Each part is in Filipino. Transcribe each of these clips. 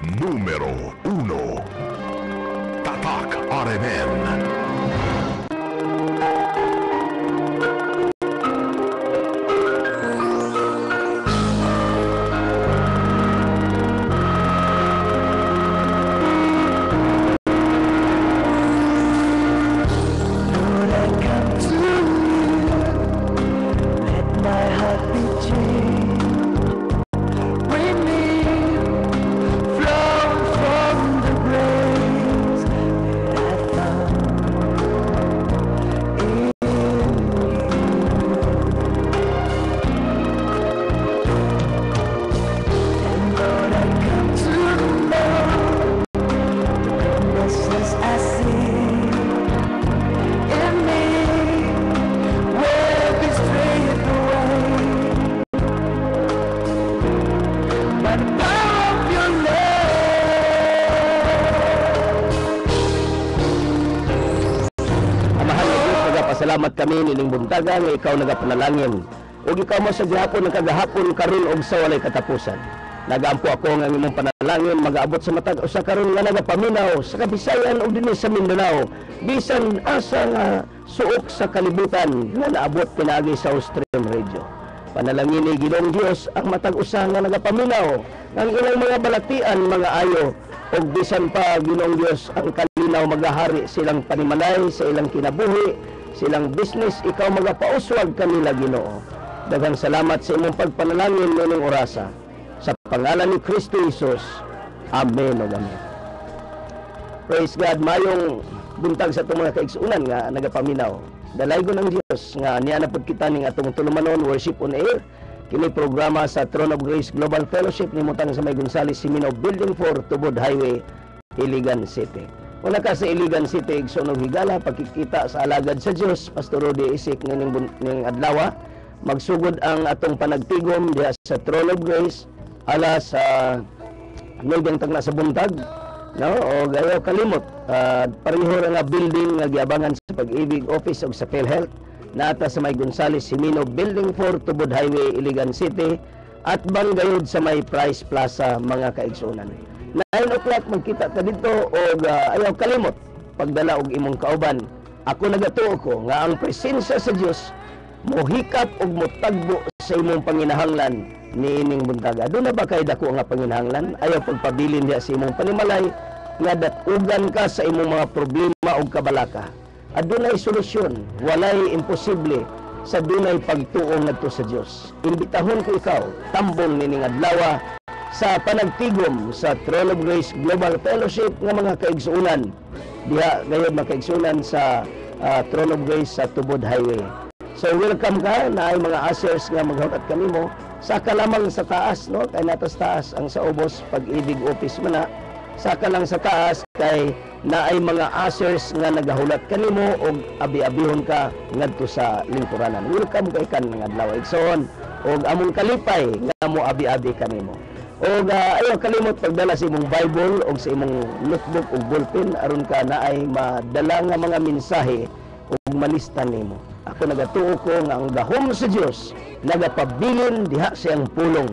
Numero 1. Tatak RMN. Salamat kami nining buntaga nga ikaw nagapanalangin. Ug ikaw mo sa gihapon ng kagahapon karon og sa walay katapusan. Nagampo ako nga imong panalangin magaabot sa matag usa karon nga nagapaminaw sa Kabisayan ug dinhi sa Mindanao. Bisan asa nga suok sa kalibutan nga naabot pinaagi sa Austrian Radio. Panalangin ni Ginoong Dios ang matag usa nga nagapaminaw ang ilang mga balatian mga ayo ug bisan pa Ginoong Dios ang kalinaw magahari silang panimalay sa ilang kinabuhi. Silang business, ikaw magapauswag kanila Ginoo. Daghang salamat sa imong pagpanalangin nining orasa. Sa pangalan ni Kristo Jesus. Amen o amen. Praise God. Mayong buntag sa itong mga kaigsuunan nga nagapaminaw. Dalaygon ng Diyos nga niya na kita ning atong tulumanon worship on air. Kini programa sa Throne of Grace Global Fellowship ni Mutang sa May Gonzales Simino Building 4 Tubod Highway, Iligan City. Una ka sa Iligan City, Igsonog Higala, pagkikita sa alagad sa Diyos, Pastor Rudy Isik ng adlawa, magsugod ang atong panagtigom diya sa Throne of Grace, alas sa nagdang tagna sa buntag, no? O gayo kalimot, pareho nga building nga giabangan sa Pag-ibig Office o sa PhilHealth, naata sa May Gonzales Simino, Building 4, Tubod Highway, Iligan City, at banggayod sa May Price Plaza, mga kaigsunan. 9 o'clock magkita ta dito o ayaw kalimot pagdala og imong kauban. Ako nagatuo ko nga ang presensya sa Dios mohikap og motagbo sa imong panginahanglan niining buntaga. Doon na ba kay dako nga panginahanglan? Ayaw pagpabilin diya sa imong panimalay nga datugan ka sa imong mga problema og kabalaka. Adunay solusyon, walay imposible sa dunay pagtuo ngadto sa Dios. Imbitahon ko ikaw tambong nining adlaw sa panagtigom sa Throne of Grace Global Fellowship nga mga kaigsuunan. Diha gayud mga kaigsuunan sa Throne of Grace sa Tubod Highway. So welcome ka na ay mga ushers nga maghulat kami mo. Saka lamang sa taas, no? Kay natas taas ang sa ubos Pag-ibig Office man na. Saka lang sa taas kay na ay mga ushers nga nagahulat kanimo og abi-abihon ka ngadto sa lingkuranan. Welcome kay kan nga adlaw igsoon og among kalipay nga mo abi-abi kanimo. O ayaw kalimot pagdala sa imong Bible o sa imong notebook o ballpen aron ka na ay madala nga mga mensahe o malista nimo. Ako nagatuo ko nga ang gahom sa Dios nagapabilin diha siyang pulong.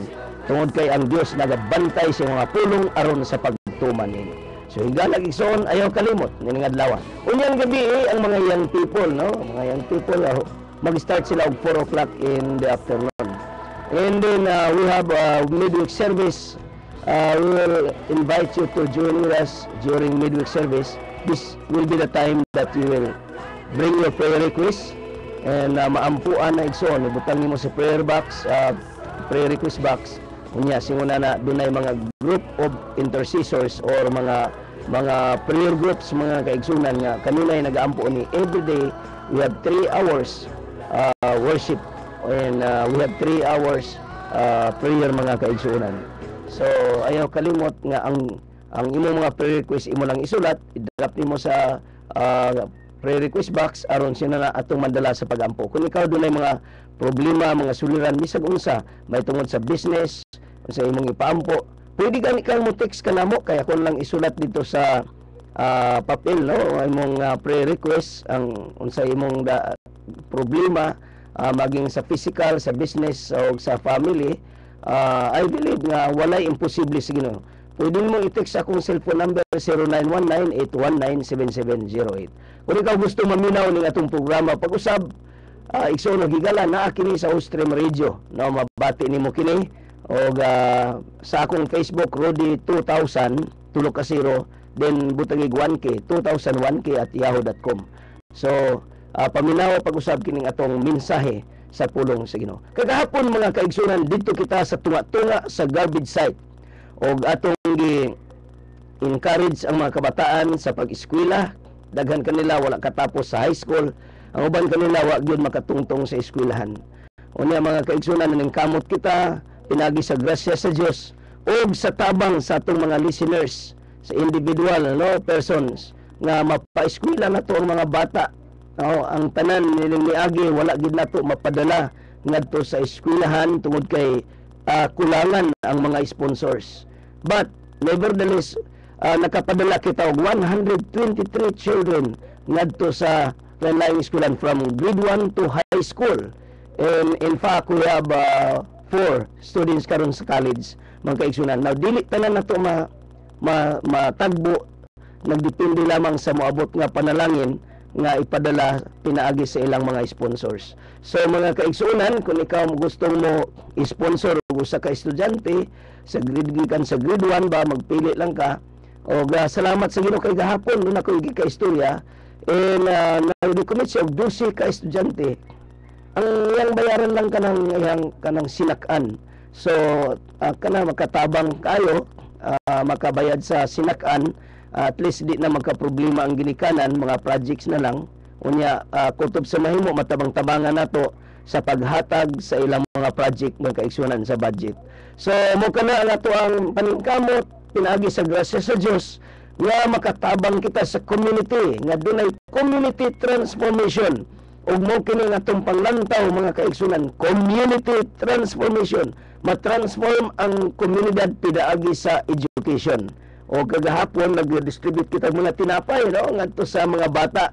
Tungod kay ang Dios nagabantay sa mga pulong aron sa pagtuman nimo. So higala igsoon ayaw kalimot nining adlaw. Unyang gabi ang mga young people, no? Mga young people mag-start sila og 4 o'clock in the afternoon. And then we have midweek service. We will invite you to join us during midweek service. This will be the time that you will bring your prayer requests and maampuan na igsoon. Ibutang mo sa prayer box, prayer request box. Unya singuna na dunay mga group of intercessors or mga prayer groups mga kaigsunan nga kanunay nagaampo ni every day. We have 3 hours worship. And we have 3 hours prayer mga kaigsuunan. So ayaw kalimot nga ang imong mga prayer request imo lang isulat, i-drop nimo sa prayer request box aron sina na atong mandala sa pagampo. Kung ikaw dunay mga problema, mga suliran bisag unsa, may tungod sa business, sa imong ipaampo, pwede gani kang mo text kanamo kaya kun lang isulat dito sa papel, no, imong prayer request ang unsa imong problema. Maging sa physical, sa business o sa family, I believe nga walay imposible sa Ginoo. pwede mo i-text akong cellphone number 0919-819-7708. Kung ikaw gusto maminaw ng atong programa, pag-usab, igsoon og higala naa kini sa Ustream Radio, no, mabati nimo kini og sa akong Facebook Rudy 2000 tulo ka 0 then butangig 1K 2001K at yahoo.com. So paminaw pag-usab kining atong mensahe sa pulong sa Ginoo. Kagahapon mga kaigsunan, dito kita sa tunga-tunga sa garbage site og atong encourage ang mga kabataan sa pag-eskwela. Daghan kanila wala katapos sa high school. Ang uban kanila wa gyud makatungtong sa eskwelahan. Unya mga kaigsunan, ning kamot kita pinagi sa grasya sa Dios ug sa tabang sa atong mga listeners, sa individual persons nga mapa-eskwela nato ang mga bata. Ang tanan nining niagi wala gid nato mapadala ngadto sa eskwelahan tungod kay kulangan ang mga sponsors. But nevertheless, nakapadala kita og 123 children ngadto sa Landline Schoolan from grade 1 to high school. And in fact, we have 4 students karon sa college, mga kaigsunan. Now, dili tanan na ito matagbo, nagdepende lamang sa moabot nga panalangin nga ipadala pinaagi sa ilang mga sponsors. So, mga kaigsunan, kung ikaw gusto mo sponsor o sa ka-estudyante, sa grade 1 ba, magpili lang ka. O salamat sa Ginoo kay gahapon, doon ako ika-istorya. And na-recommit siya og 12 ka estudyante. Ang yang bayaran lang kanang sinakan. So kana makatabang kayo, makabayad sa sinakan, at least di na magka-problema ang ginikanan, mga projects na lang. Unya kutob sa mahimo matabang-tabangan nato sa paghatag sa ilang mga project mga kaigsunan sa budget. So mo kana ang ato ang paningkamot pinaagi sa grasya sa Dios nga makatabang kita sa community, nga dunay community transformation. Ug mo kini nga atong panglantaw mga kaigsunan, community transformation, matransform ang komunidad pinaagi sa education. O kagahapon nag-distribute kita muna tinapay, no, ngadto sa mga bata.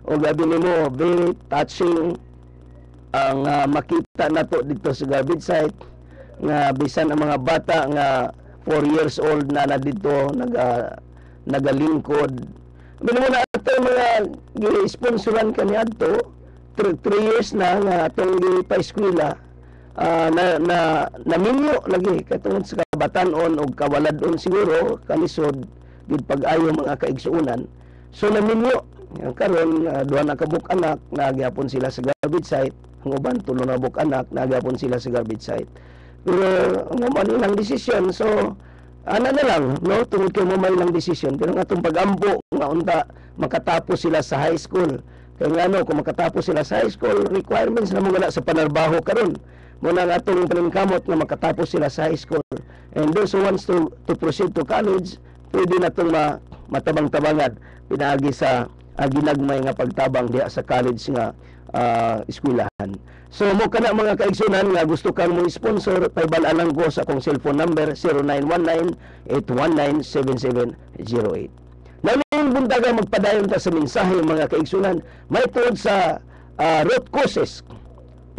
O gabi nimo, very touching ang makita nato dito sa garbage site nga bisan ang mga bata nga 4 years old na dito nagalingkod. Minimo na ato mga gi-sponsoran kani adto 3 years na nga atong gipa-eskwela, na minyo lagi katungod sa kabatanon og kawaladon siguro kalisod gid pag-ayo mga kaigsuunan. So naminyo karon duha na kabuk anak nagyapon sila sa garbage site, ang uban tulo na buk anak nagyapon sila sa garbage site. Pero ang ilang desisyon, so ana na lang, no, tungod kay mo may lang desisyon. Pero ang atong pag-ampo nga unta makatapos sila sa high school. Kaya nga no, kung makatapos sila sa high school, requirements na mga sa panarbaho karon. Muna nga atong paningkamot nga makatapos sila sa high school. And those who wants to proceed to college, pwede na itong matabang-tabangan pinaagi sa ginagmay nga pagtabang diha sa college nga eskwelahan. So mo kana mga kaigsunan nga gusto kang mo sponsor, paybalaan ko sa akong cellphone number 0919-819-7708. Namin buntaga magpadayon ta sa mensahe mga kaigsunan, may tungod sa root causes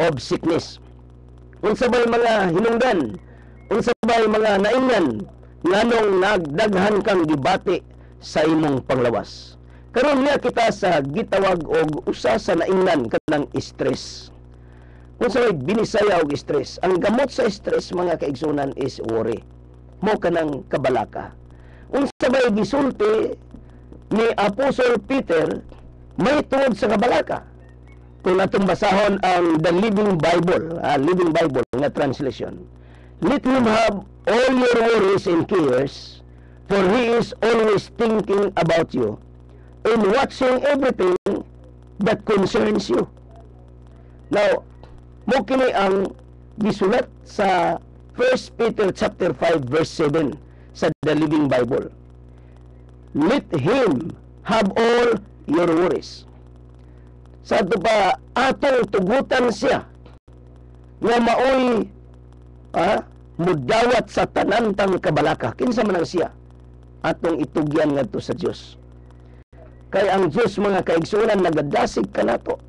of sickness. Unsa bay mga hinungdan, unsa bay mga naingnan nganong nagdaghan kang gibati sa imong panglawas. Karon niya kita sa gitawag og usa sa naingnan kanang stress. Kung sa binisaya og stress, ang gamot sa stress mga kaigsunan is worry. Mo kanang kabalaka. Unsa bay gisulti ni Apostle Peter may tungod sa kabalaka. Kung atong basahon ang The Living Bible nga translation. Let him have all your worries and cares, for he is always thinking about you and watching everything that concerns you. Now, mo kini ang gisulat sa 1 Peter chapter 5 verse 7 sa The Living Bible. Let him have all your worries. Sa ito pa, atong tugutan siya nga maoy mudawat sa tanantang kabalaka. Kinsa man ang siya? Atong itugyan ngadto sa Dios. Kay ang Dios mga kaigsunan nagadasig kanato.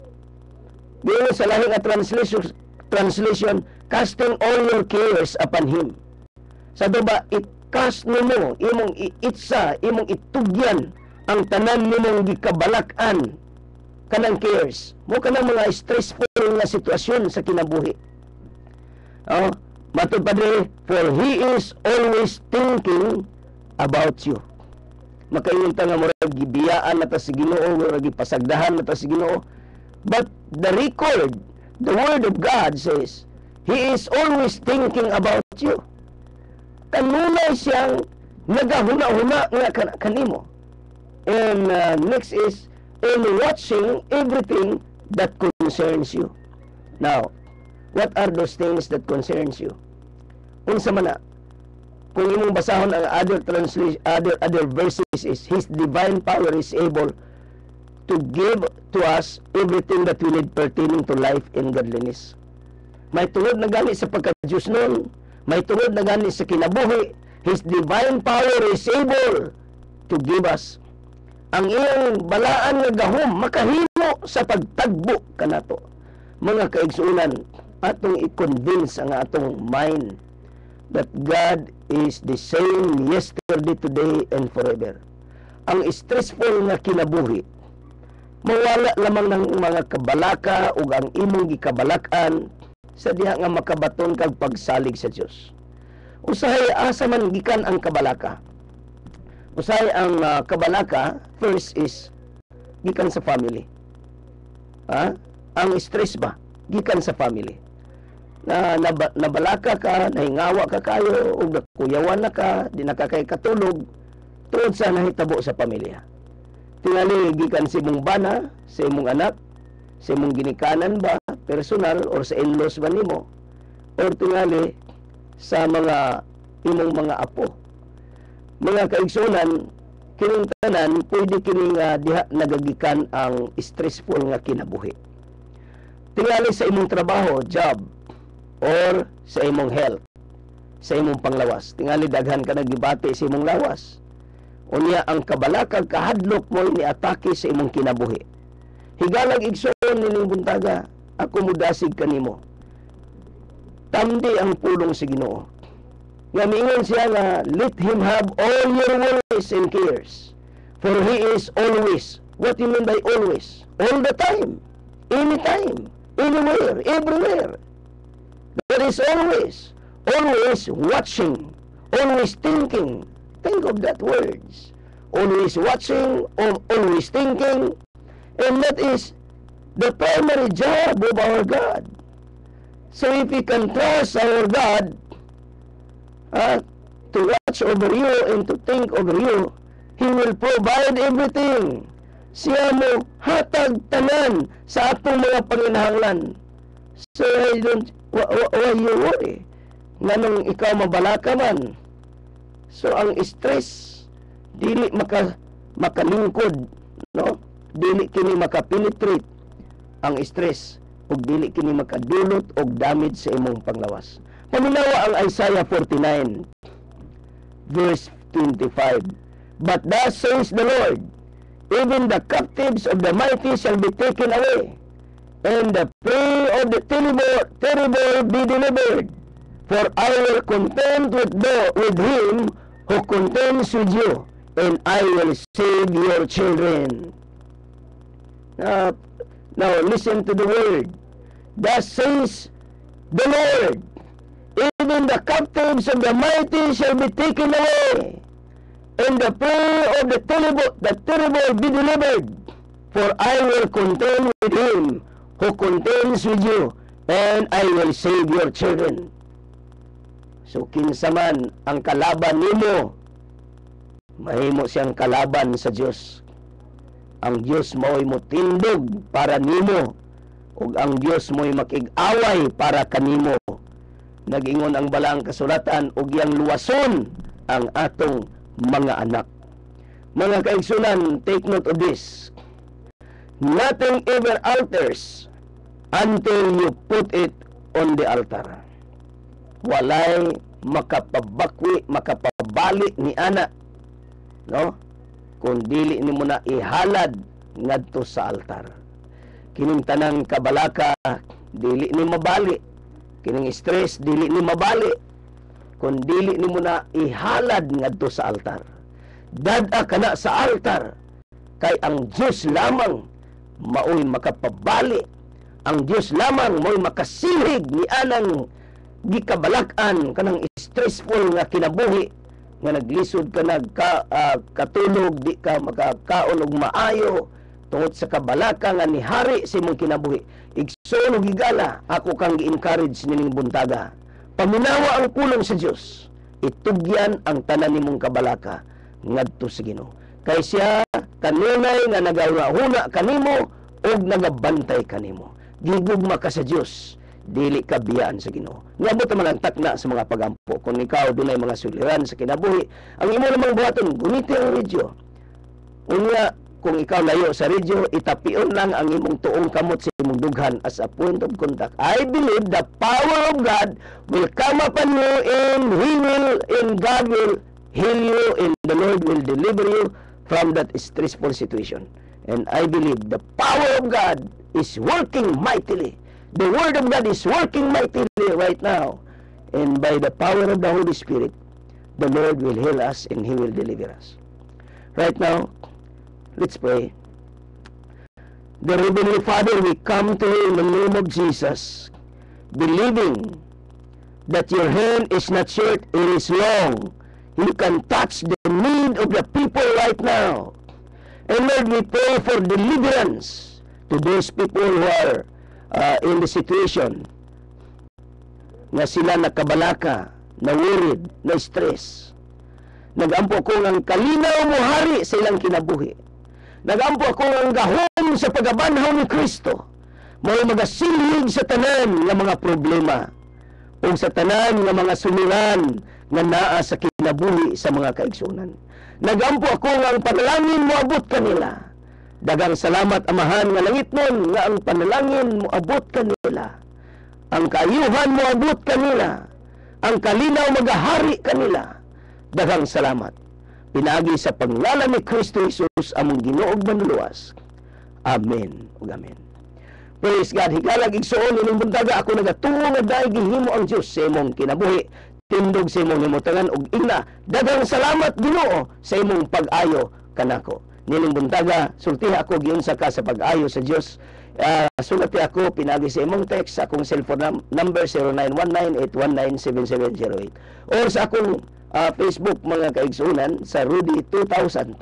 Diyo sa lahi nga translation, casting all your cares upon Him. Sa ito ba, ibakas nimo, imong iitsa, imong itugyan ang tanan nimong gikabalak-an kanang cares mo kanang mga stressful nga sitwasyon sa kinabuhi. Matud pa diri, for He is always thinking about you. Makaingon ta nga murag gibiyaan nata si Ginoo, murag gipasagdahan nata si Ginoo, but the record, the word of God says He is always thinking about you. Kanunay siyang nagahuna-huna nga kanimo. And next is in watching everything that concerns you. Now, what are those things that concerns you? Unsa man na, kung imong basahon ang other translation, other verses is His divine power is able to give to us everything that we need pertaining to life and godliness. May tungod na gani sa pagka-Diyos nun, may tungod na gani sa kinabuhi. His divine power is able to give us ang iyang balaan nga gahom makahimo sa pagtagbo kanato. Mga kaigsuunan, atong i-convince ang atong mind that God is the same yesterday, today, and forever. Ang stressful nga kinabuhi, mawala lamang ng mga kabalaka ug ang imong gikabalak-an sa diha nga makabaton kag pagsalig sa Dios. Usahay asa man gikan ang kabalaka. Usahay ang kabalaka, first is gikan sa family. Ang stress ba gikan sa family. Nabalaka ka, nahingawa ka kayo, o nakuyawan na ka, di nakakay katulog, tungod sa nahitabo sa pamilya. Tingali, gikan sa imong bana, sa imong anak, sa imong ginikanan ba, personal, or sa in-laws ba nimo, or tingali, sa mga imong mga apo. Mga kaigsunan, kining tanan, pwede kining diha nagagikan ang stressful nga kinabuhi. Tingali sa imong trabaho, job, or sa imong health, sa imong panglawas. Tingali daghan ka nagibati sa imong lawas. Unya ang kabalakag kahadlok mo ni atake sa imong kinabuhi. Higalag igsoon nining buntaga, ako mudasig kanimo. Tamdi ang pulong sa Ginoo. Nga miingon siya nga, let Him have all your worries and cares. For He is always. What do you mean by always? All the time. Anytime. Anywhere. Everywhere. God is always watching, always thinking. Think of that words. Always watching, always thinking. And that is the primary job of our God. So if we can trust our God to watch over you and to think over you, He will provide everything. Siya mo hatag tanan sa atong mga panginahanglan. So why you worry? Nganong ikaw mabalaka man. So ang stress dili makalingkod, no? Dili kini makapenetrate ang stress ug dili kini makadulot og damage sa imong panglawas. Paminawa ang Isaiah 49 verse 25. But thus says the Lord, even the captives of the mighty shall be taken away, and the prey of the terrible be delivered. For I will contend with him who contends with you, and I will save your children. Now listen to the word. Thus says the Lord, even the captives of the mighty shall be taken away, and the prey of the terrible be delivered. For I will contend with him who contends with you, and I will save your children. So kinsa man ang kalaban nimo, mahimo siyang kalaban sa Dios. Ang Dios mao'y motindog para nimo, ug ang Dios mo'y makig-away para kanimo. Nag-ingon ang balang kasulatan, ug yang luwason ang atong mga anak. Mga kaigsunan, take note of this. Nothing ever alters until you put it on the altar. Walay makapabakwi, makapabali ni ana, no? Kung dili nimo na ihalad ngadto sa altar. Kining tanang kabalaka dili ni mabali, kining stress dili ni mabali kung dili nimo na ihalad ngadto sa altar. Dada kana sa altar kay ang Dios lamang mao'y makapabali. Ang Dios lamang mao'y makasilig ni anang gikabalak-an kanang stressful nga kinabuhi nga naglisod ka katulog, di ka makakaon og maayo tungod sa kabalaka nga ni hari sa imong kinabuhi. Igsoon og higala, ako kang gi-encourage nining buntaga. Paminawa ang pulong sa Dios. Itugyan ang tanan nimong kabalaka ngadto sa Ginoo. Kay siya kanunay nga nagahuna kanimo og nagabantay kanimo. Gigugma ka sa Dios, dili ka biyaan sa Ginoo. Niabot man ang takna sa mga pagampo. Kung ikaw dunay mga suliran sa kinabuhi, ang imo namang buhaton gunitin ang radyo. Unya, kung ikaw layo sa radyo, itapion lang ang imong tuong kamot sa imong dughan as a point of contact. I believe the power of God will come upon you, and God will heal you, and the Lord will deliver you from that stressful situation. And I believe the power of God is working mightily. The Word of God is working mightily right now. And by the power of the Holy Spirit, the Lord will heal us and He will deliver us. Right now, let's pray. The Heavenly Father, we come to you in the name of Jesus, believing that your hand is not short, it is long. You can touch the need of the people right now. And Lord, we pray for deliverance to those people who are in the situation na sila nakabalaka, na worried, na stress. Nagampo ko ang kalinaw mo hari sa ilang kinabuhi. Nagampo ko ang gahom sa pagabanhaw ni Kristo. May magasilhig sa tanan ng mga problema o sa tanan ng mga suliran nga naa sa kinabuhi sa mga kaigsunan. Nagampo ako nga ang panalangin mo abot kanila. Dagang salamat Amahan nga langit nun nga ang panalangin mo abot kanila. Ang kaayuhan mo abot kanila. Ang kalinaw magahari kanila. Dagang salamat. Pinagi sa pangalan ni Kristo Jesus among Ginoo ug Manluwas. Amen ug amen. Praise God. Hikalag igsuon ining buntaga ako nagatuo nga dahil gihimo ang Dios sa imong kinabuhi. Tindog sa imong himutangan ug ina. Dagang salamat Ginoo sa imong pag-ayo kanako. Nining buntaga, sultiha ako giunsa ka sa pag-ayo sa Dios. Sulati ako pinagi sa imong text sa akong cellphone number 0919-819-7708 or sa akong Facebook mga kaigsunan sa Rudy 2000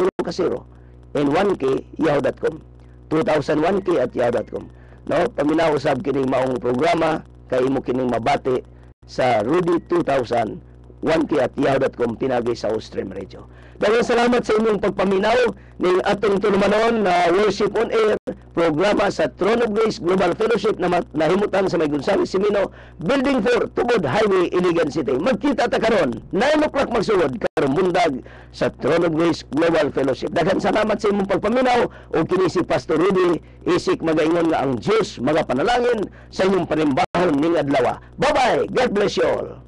and 1K yahoo.com 2001K at yahoo.com. No, paminaw usab kining maong programa kay imo kining mabati sa Rudy 2000 1K at yahoo.com pinagi sa Ostream Radio. Daghang salamat sa inyong pagpaminaw ning atong tulumanon na Worship on Air programa sa Throne of Grace Global Fellowship na nahimutan sa May Gonzales Simino, Building 4, Tubod Highway, Iligan City. Magkita ta karon 9 o'clock magsulod karong bundag sa Throne of Grace Global Fellowship. Daghang salamat sa imong pagpaminaw o kini si Pastor Rudy isik magaingon nga ang Dios magapanalangin sa inyong panimbahon ning adlaw. Bye-bye. God bless you all.